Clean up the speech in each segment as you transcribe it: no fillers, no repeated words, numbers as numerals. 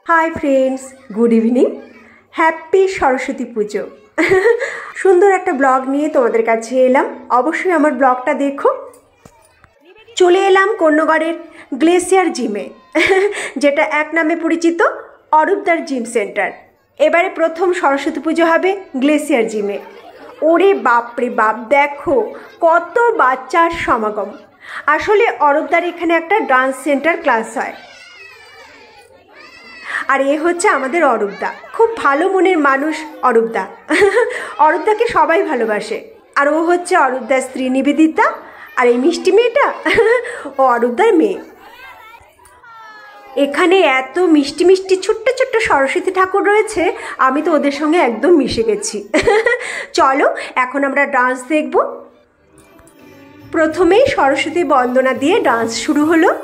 High friends good evening happy Saraswati Pujo सुंदर एक blog निये तोमादेर काछे एलाम। अवश्य आमार ब्लगटा देखो। चले एलाम कोन्नगरेर ग्लेशियर जिमे जेटा एक नामे परिचित अरूपदार जिम सेंटर। एबारे प्रथम सरस्वती पुजो हबे ग्लेशियर जिमे। ओरे बाप रे बाप देखो कत बाच्चार समागम। आसले अरूपदार एखाने एकटा डांस सेंटर क्लास हय और ये होच्छे आमादेर अरूपदा। खूब भालो मनेर मानुष अरूपदा। अरूपदाके सबाई भालोबाशे और ओ होच्छे अरूपदार स्त्री निवेदिता और ये मिष्टि मेयेटा ओ अरूपदार मेये। एखाने एत मिष्टि मिष्टि छोट्ट छोट्ट सरस्वती ठाकुर रयेछे आमी तो ओदेर संगे एकदम मिशे गेছি। चलो एखन आमरा डांस देखबो। प्रथमेई सरस्वती बंदना दिए डांस शुरू हलो।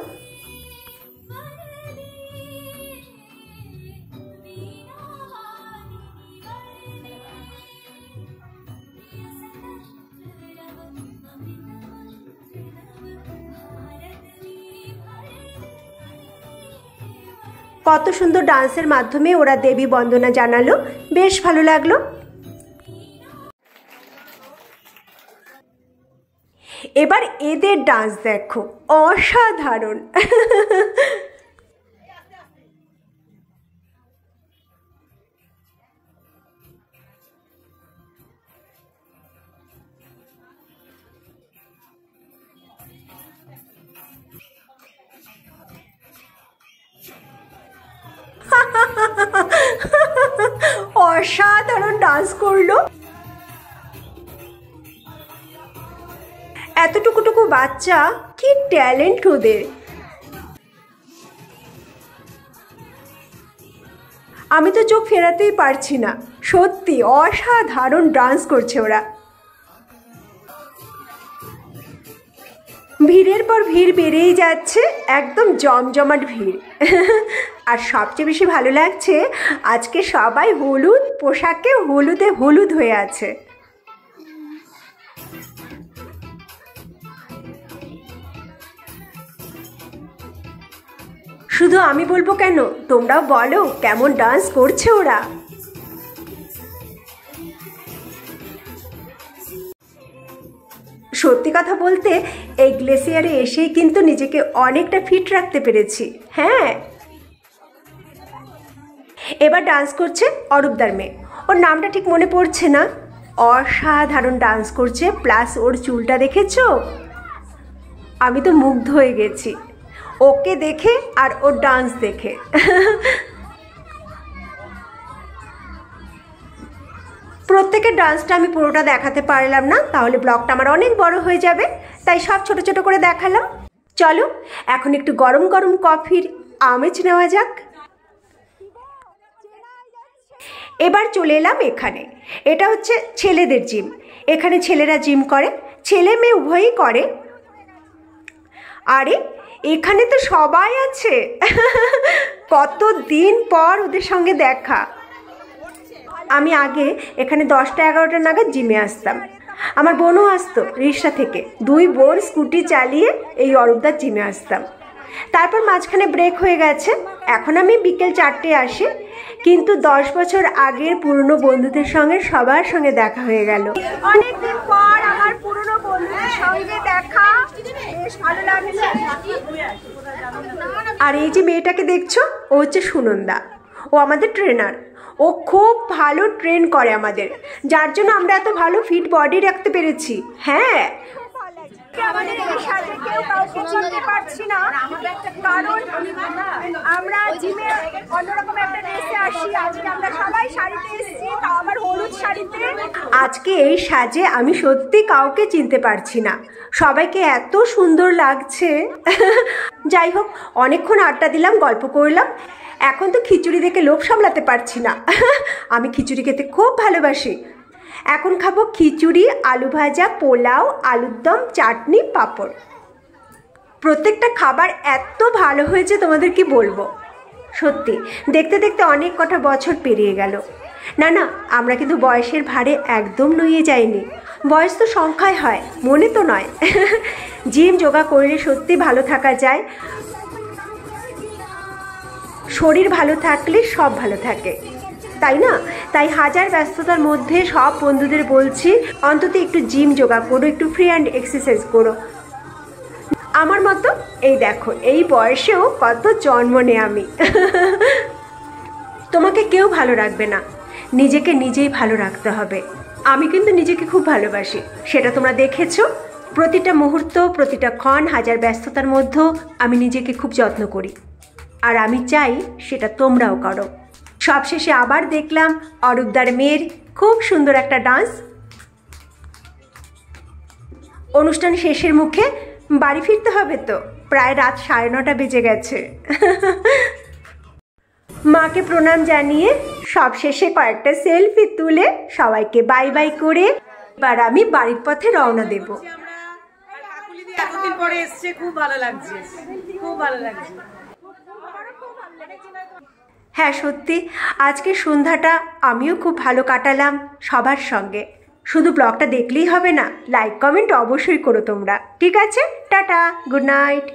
कत सुंदर डांसर माध्यमे ओरा देवी बंदना जानालो, बेश भालो लागलो। एबार एदेर डांस देखो असाधारण। असाधारण डांस करलो। एतटुकु बाच्चा कि टैलेंट ओदेर। आमी तो चोख फेरातेई पारछि ना। सत्यि असाधारण डांस करछे ओरा। भीड़ेर पर भीड़ बेड़ेई जाच्छे, एकदम जमजमाट भीड़। और सबचेये बेशी भालो लागछे आजके सबाई हलुद पोशाके हलुदे हलुद हये आछे। शुधु आमी बोलबो केन, तोमराओ बोलो केमन डांस करछे ओरा। सत्यि कथा बोलते এই গ্লেশিয়ারে এসেই কিন্তু নিজেকে অনেকটা ফিট রাখতে পেরেছি। হ্যাঁ, এবার ডান্স করছে অরূপদার মেয়ে। ওর নামটা ঠিক মনে পড়ছে না। অসাধারণ ডান্স করছে, প্লাস ওর চুলটা দেখেছো? আমি তো মুগ্ধ হয়ে গেছি ওকে দেখে আর ওর ডান্স দেখে। प्रत्येकेर डांसटा आमी पुरोटा देखाते पारलाम ना, ताहले ब्लगटा आमार अनेक बड़ो हये जाबे, ताई सब छोटो छोटो करे देखालाम। चलो एखन एकटु गरम गरम कफिर आमेज नेওয়া যাক। एबार चले एलाम एखाने। एटा होच्छे छेलेदेर जिम। एखाने छेलेरा जिम करे, छेले मेये उभयई करे। आरे एखाने तो सबाई आछे। कतदिन पर ओদের संगे देखा। आमी आगे एखाने 10टा 11टा नागाद जिमे आसताम। आमार बोनও आसतो रिक्शा थेके। दुई बोन स्कूटी चालिए এই অরূপদার जिमे आसताम। तारपर माझखाने ब्रेक हये गेছে। এখন আমি বিকেল 4টে আসি, কিন্তু 10 বছর আগের পুরনো বন্ধুদের সঙ্গে সবার সঙ্গে দেখা হয়ে গেল। অনেক দিন পর আমার পুরনো বন্ধুদের সঙ্গে দেখা, বেশ ভালো লাগছে। আর এই যে মেয়েটাকে দেখছো ও হচ্ছে সুনন্দা। ও আমাদের ট্রেনার। ও খুব ভালো ট্রেন করে আমাদের, যার জন্য আমরা এত ভালো ফিট বডি রাখতে পেরেছি। হ্যাঁ, আমাদের এই সাজে কেউ কাউকে চিনতে পারছি না, কারণ আমরা জিমে অন্যরকম একটা ড্রেসে আসি। আজকে আমরা সবাই শাড়িতে এসেছি, তাও আবার হলুদ শাড়িতে। আজকে এই সাজে আমি সত্যি কাউকে চিনতে পারছি না, সবাইকে এত সুন্দর লাগছে। যাই হোক, অনেকক্ষণ আড্ডা দিলাম, গল্প করলাম। এখন তো খিচুড়ি দেখে লোভ সামলাতে পারছি না। আমি খিচুড়ি খেতে খুব ভালোবাসি। এখন খাবো খিচুড়ি, আলু ভাজা, পোলাও, আলুর দম, চাটনি, পাঁপড়। প্রত্যেকটা খাবার এত ভালো হয়েছে তোমাদের কি বলবো। সত্যি দেখতে দেখতে অনেক কটা বছর পেরিয়ে গেল। না না, আমরা কিন্তু বয়সের ভারে একদম নুয়ে যাইনি। বয়স তো সংখ্যায় হয়, মনে তো নয়। জিম যোগা করলে সত্যি ভালো থাকা যায়। শরীর ভালো থাকলে সব ভালো থাকে, তাই না? তাই হাজার ব্যস্ততার মধ্যে সব বন্ধুদের বলছি অন্তত একটু জিম যোগা করো, একটু ফ্রি হ্যান্ড এক্সারসাইজ করো। আমার মতো এই দেখো, এই বয়সেও কত জন্মনে আমি। তোমাকে কেউ ভালো রাখবে না, নিজেকে নিজেই ভালো রাখতে হবে। আমি কিন্তু নিজেকে খুব ভালোবাসি, সেটা তোমরা দেখেছো। প্রতিটা মুহূর্ত, প্রতিটা ক্ষণ, হাজার ব্যস্ততার মধ্যেও আমি নিজেকে খুব যত্ন করি, আর আমি চাই সেটা তোমরাও করো। সবশেষে আবার দেখলাম অরূপদার মেয়ের খুব সুন্দর একটা ডান্স। অনুষ্ঠান শেষের মুখে বাড়ি ফিরতে হবে তো, প্রায় রাত 9:30 বেজে গেছে। মাকে প্রণাম জানিয়ে সবশেষে কয়েকটা সেলফি তুলে সবাইকে বাই বাই করে এবার আমি বাড়ির পথে রওনা দেব। এতদিন পরে এসছে, খুব ভালো লাগছে, খুব ভালো লাগছে। হ্যাঁ সত্যি, আজকে সন্ধ্যাটা আমিও খুব ভালো কাটালাম সবার সঙ্গে। শুধু ব্লগটা দেখলেই হবে না, লাইক কমেন্ট অবশ্যই করো তোমরা। ঠিক আছে, টাটা, গুড নাইট।